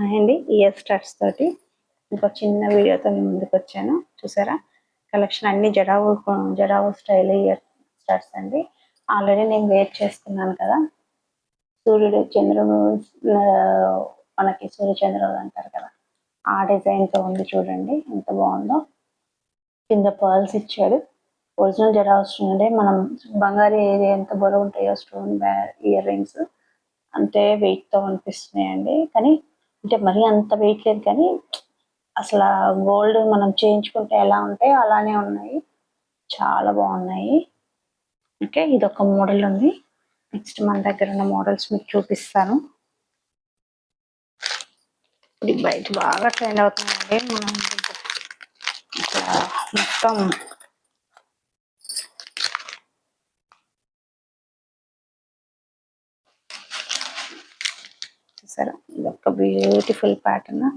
అండి year starts తోటి ఇంకో చిన్న వీడియోతో నేను ముందుకు వచ్చాను. చూసారా కలెక్షన్ అన్ని జడావు స్టైల్ ఇయర్ స్టార్ట్స్ అండి. ఆల్రెడీ నేను వేర్ చేస్తున్నాను కదా, సూర్యుడు చంద్రుడు మనకి సూర్య చంద్రుడు అంటారు కదా, ఆ డిజైన్తో ఉంది. చూడండి ఎంత బాగుందో. కింద పర్ల్స్ ఇచ్చాడు. ఒరిజినల్ జడావు స్టోన్ అంటే మనం బంగారు ఏది ఎంత బరువు ఉంటాయో స్టోన్ ఇయర్ రింగ్స్ అంతే వెయిట్తో అనిపిస్తున్నాయండి. కానీ అంటే మరీ అంత వెయిట్ లేదు, కానీ అసలు గోల్డ్ మనం చేయించుకుంటే ఎలా ఉంటాయో అలానే ఉన్నాయి. చాలా బాగున్నాయి. ఓకే, ఇది ఒక మోడల్ ఉంది. నెక్స్ట్ మన దగ్గర ఉన్న మోడల్స్ మీకు చూపిస్తాను. ఇది బయట బాగా ట్రెండ్ అవుతుందండి. మనం ఇట్లా మొత్తం చూసారా, ఇది ఒక బ్యూటిఫుల్ ప్యాటర్న్.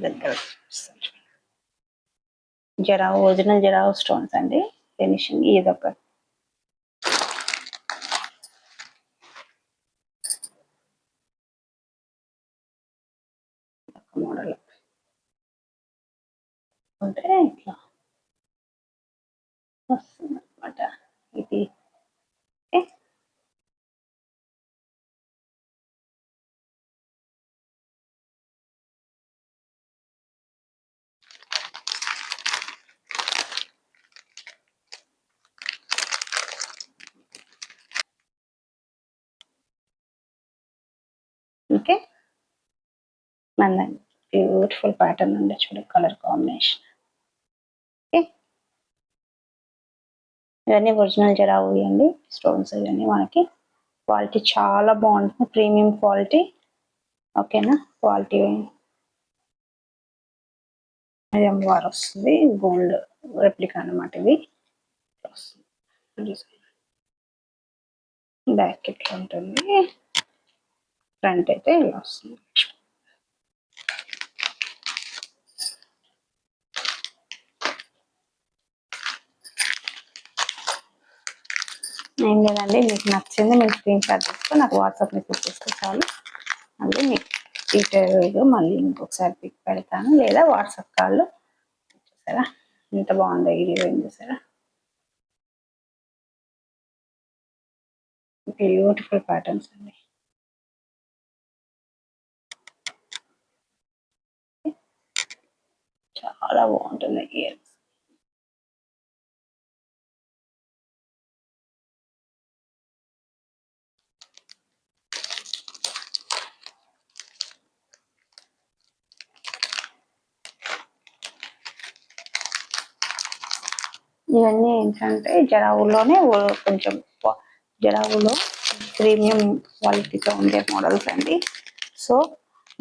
దగ్గర ఒరిజినల్ జరావు స్టోన్స్ అండి. ఫినిషింగ్ ఇదొక మోడల్ అంటే ఇట్లా వస్తుంది అనమాట. ఇది ఓకే, మన బ్యూటిఫుల్ ప్యాటర్న్ ఉండే చూడండి, కలర్ కాంబినేషన్. ఓకే, ఇవన్నీ ఒరిజినల్ జరావు అండి స్టోన్స్. ఇవన్నీ మనకి క్వాలిటీ చాలా బాగుంటుంది, ప్రీమియం క్వాలిటీ. ఓకేనా, క్వాలిటీ అమ్మవారు వస్తుంది, గోల్డ్ రెప్లికా అనమాట. ఇది బ్యాక్ ఇట్లా ఉంటుంది, ఫ్రంట్ అయితే ఇలా వస్తుంది. ఏం లేదండి, మీకు నచ్చింది మీరు స్క్రీన్ షాట్ తీసుకొని నాకు వాట్సాప్ మెసేజ్ చేస్తే చాలు. మళ్ళీ మీకు డీటెయిల్గా మళ్ళీ ఇంకొకసారి పిక్ పెడతాను, లేదా వాట్సాప్ కాల్లో. చూసారా ఎంత బాగుందో ఈ డిజైన్, చూసారా బ్యూటిఫుల్ ప్యాటర్న్స్ అండి. చాలా బాగుంటుంది ఇయర్స్. ఇవన్నీ ఏంటంటే జరావులోనే కొంచెం జరావులో ప్రీమియం క్వాలిటీతో ఉండే మోడల్స్ అండి. సో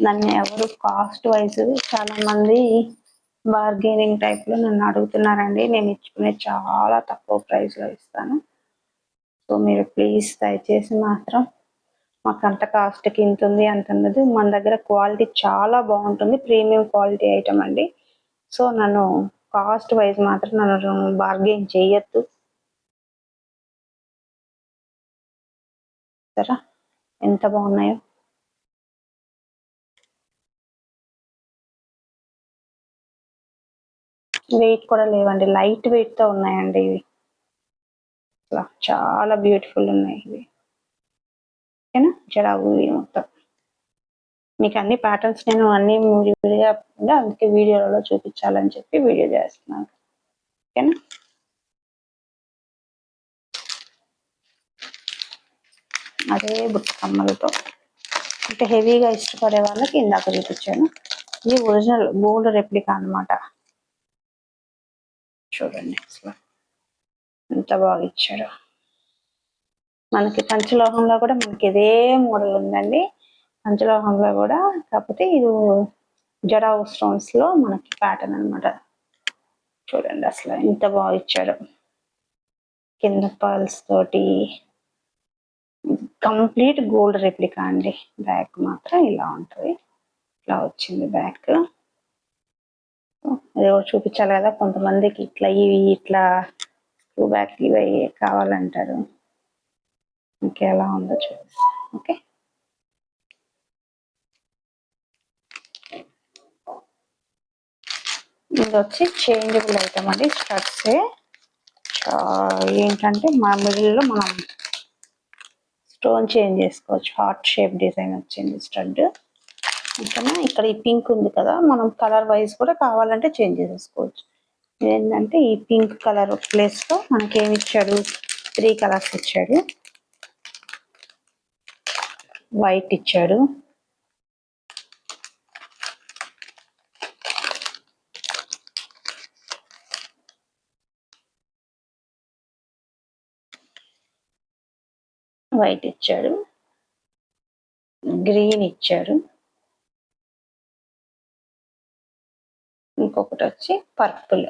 నన్ను ఎవరు కాస్ట్ వైజ్ చాలా మంది బార్గెనింగ్ టైప్లో నన్ను అడుగుతున్నారండి. నేను ఇచ్చుకునే చాలా తక్కువ ప్రైస్లో ఇస్తాను. సో మీరు ప్లీజ్ దయచేసి మాత్రం మాకు అంత కాస్ట్కి ఇంత ఉంది అంత ఉన్నది. మన దగ్గర క్వాలిటీ చాలా బాగుంటుంది, ప్రీమియం క్వాలిటీ ఐటమ్ అండి. సో నన్ను కాస్ట్ వైజ్ మాత్రం నన్ను బార్గెన్ చేయొద్దు సరే. ఎంత బాగున్నాయో, వెయిట్ కూడా లేవండి, లైట్ వెయిట్తో ఉన్నాయండి ఇవి. చాలా బ్యూటిఫుల్ ఉన్నాయి ఇవి. ఓకేనా, జరావు మొత్తం మీకు అన్ని ప్యాటర్న్స్ నేను అన్ని విడిగా, అందుకే వీడియోలలో చూపించాలని చెప్పి వీడియో చేస్తున్నాను. ఓకేనా, అదే బుట్ట కమ్మలతో అంటే హెవీగా ఇష్టపడే వాళ్ళకి ఇందాక చూపించాను. ఇది ఒరిజినల్ గోల్డ్ రెప్లికా అనమాట. చూడండి అసలు ఎంత బాగా ఇచ్చాడు. మనకి పంచలోహంలో కూడా మనకి ఇదే మోడల్ ఉందండి. పంచలోహంలో కూడా, కాకపోతే ఇది జడావు స్టోన్స్ లో మనకి ప్యాటర్న్ అనమాట. చూడండి అసలు ఎంత బాగా ఇచ్చాడు. కింద పర్ల్స్ తోటి కంప్లీట్ గోల్డ్ రెప్లికా అండి. బ్యాక్ మాత్రం ఇలా ఉంటుంది, ఇలా వచ్చింది బ్యాక్. అది కూడా చూపించాలి కదా, కొంతమందికి ఇట్లా ఇవి ఇట్లా స్క్రూ బ్యాక్ ఇవి కావాలంటారు. ఇంకెలా ఉందో చూపిస్తా. ఓకే, ఇది వచ్చి చేంజబుల్ ఐటమ్ అండి. స్టడ్సే ఏంటంటే మా మిడిల్లో మనం స్టోన్ చేంజ్ చేసుకోవచ్చు. హార్ట్ షేప్ డిజైన్ వచ్చింది స్టడ్. ఓకేనా, ఇక్కడ ఈ పింక్ ఉంది కదా, మనం కలర్ వైజ్ కూడా కావాలంటే చేంజ్ చేసేసుకోవచ్చు. ఏంటంటే ఈ పింక్ కలర్ ప్లేస్లో మనకి ఏమి ఇచ్చాడు, 3 కలర్స్ ఇచ్చాడు. వైట్ ఇచ్చాడు, వైట్ ఇచ్చాడు, గ్రీన్ ఇచ్చాడు, ఇంకొకటి వచ్చి పర్పుల్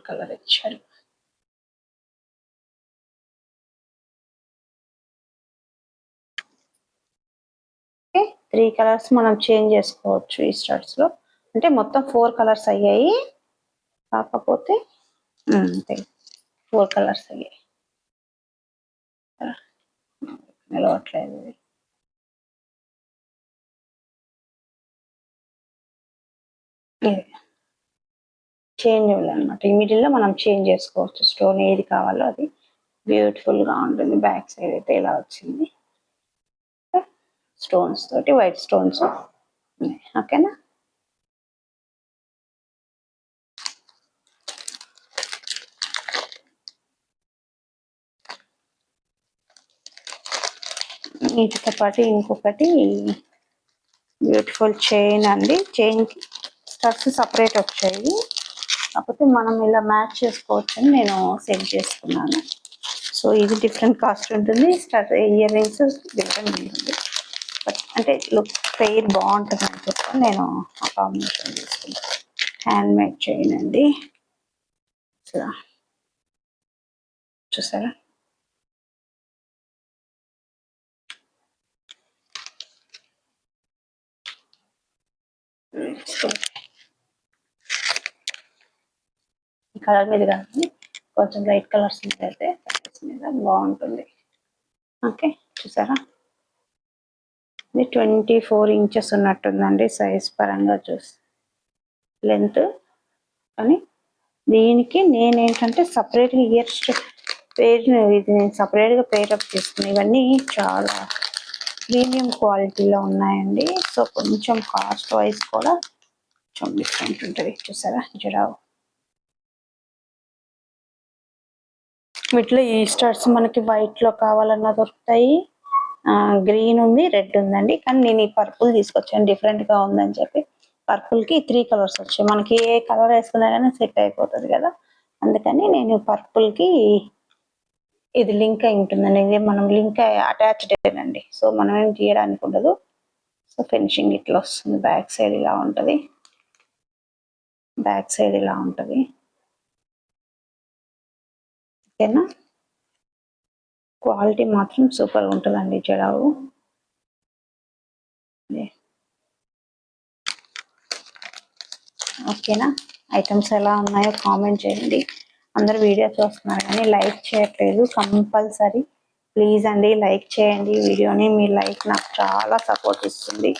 కలర్ ఇచ్చాడు. ఓకే, 3 కలర్స్ మనం చేంజ్ చేసుకోవచ్చు ఈ స్టడ్స్ లో. అంటే మొత్తం 4 కలర్స్ అయ్యాయి, కాకపోతే అంతే 4 కలర్స్ అయ్యాయి. నిలవట్లేదు ఇది. చేంజబుల్ అనమాట. ఈ మిడిల్లో మనం చేంజ్ చేసుకోవచ్చు, స్టోన్ ఏది కావాలో అది. బ్యూటిఫుల్ గా ఉంటుంది. బ్యాక్ సైడ్ అయితే ఇలా వచ్చింది, స్టోన్స్ తోటి, వైట్ స్టోన్స్. ఓకేనా, వీటితో పాటు ఇంకొకటి బ్యూటిఫుల్ చైన్ అండి. చైన్ స్టడ్స్ సపరేట్ వచ్చాయి, కాకపోతే మనం ఇలా మ్యాచ్ చేసుకోవచ్చు అని నేను సెట్ చేసుకున్నాను. సో ఇది డిఫరెంట్ కాస్ట్ ఉంటుంది, స్టడ్ ఇయర్ రింగ్స్ డిఫరెంట్ ఉంటుంది. అంటే లుక్ పెయిర్ బాగుంటుంది అని చెప్పి నేను ఆ కాంబినేషన్ తీసుకున్నాను. హ్యాండ్ మేడ్ చైన్ అండి. చూసారా, ఈ కలర్ మీద కాదు, కొంచెం లైట్ కలర్స్ మీద అయితే మీద బాగుంటుంది. ఓకే, చూసారా, ఇది 24 ఇంచెస్ ఉన్నట్టుందండి సైజ్ పరంగా చూసి, లెంత్. కానీ దీనికి నేనేంటంటే సపరేట్గా ఇయర్ ఇది నేను సపరేట్గా పేరప్ చేసుకున్నాను. ఇవన్నీ చాలా ప్రీమియం క్వాలిటీలో ఉన్నాయండి. సో కొంచెం కాస్ట్ వైజ్ కూడా కొంచెం డిఫరెంట్ ఉంటుంది. చూసారా, జడావు వీటిలో ఈ స్టడ్స్ మనకి వైట్లో కావాలన్నా దొరుకుతాయి, గ్రీన్ ఉంది, రెడ్ ఉందండి. కానీ నేను ఈ పర్పుల్ తీసుకొచ్చాను, డిఫరెంట్గా ఉందని చెప్పి. పర్పుల్కి 3 కలర్స్ వచ్చాయి, మనకి ఏ కలర్ వేసుకున్నా కానీ సెట్ అయిపోతుంది కదా, అందుకని నేను పర్పుల్కి ఇది లింక్ అయి ఉంటుందండి. ఇది మనం లింక్ అటాచ్డ్ అండి, సో మనం ఏం తీయడానికి ఉండదు. సో ఫినిషింగ్ ఇట్లా వస్తుంది. బ్యాక్ సైడ్ ఇలా ఉంటుంది, బ్యాక్ సైడ్ ఇలా ఉంటుంది. ఓకేనా, క్వాలిటీ మాత్రం సూపర్ ఉంటుందండి జడావు. ఓకేనా, ఐటమ్స్ ఎలా ఉన్నాయో కామెంట్ చేయండి. అందరూ వీడియో చూస్తున్నారు కానీ లైక్ చేయట్లేదు, కంపల్సరీ ప్లీజ్ అండి లైక్ చేయండి వీడియోని. మీ లైక్ నాకు చాలా సపోర్ట్ ఇస్తుంది.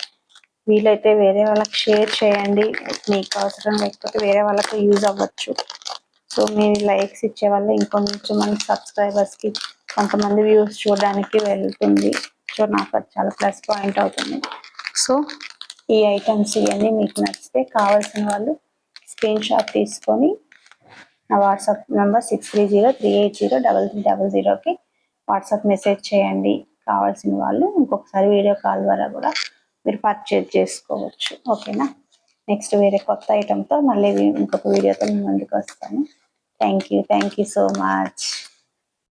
వీలైతే వేరే వాళ్ళకి షేర్ చేయండి, మీకు అవసరం లేకపోతే వేరే వాళ్ళకి యూజ్ అవ్వచ్చు. సో మీరు లైక్స్ ఇచ్చే వల్ల ఇంకొంచెం మంది సబ్స్క్రైబర్స్కి, కొంతమంది వ్యూస్ చూడడానికి వెళ్తుంది. సో నాకు అది చాలా ప్లస్ పాయింట్ అవుతుంది. సో ఈ ఐటమ్స్ ఇవన్నీ మీకు నచ్చితే కావాల్సిన వాళ్ళు స్క్రీన్ షాట్ తీసుకొని నా వాట్సాప్ నెంబర్ 6303803300కి వాట్సాప్ మెసేజ్ చేయండి. కావాల్సిన వాళ్ళు ఇంకొకసారి వీడియో కాల్ ద్వారా కూడా మీరు పర్చేజ్ చేసుకోవచ్చు. ఓకేనా, నెక్స్ట్ వేరే కొత్త ఐటమ్తో మళ్ళీ ఇంకొక వీడియోతో మీ ముందుకు వస్తాను. Thank you so much.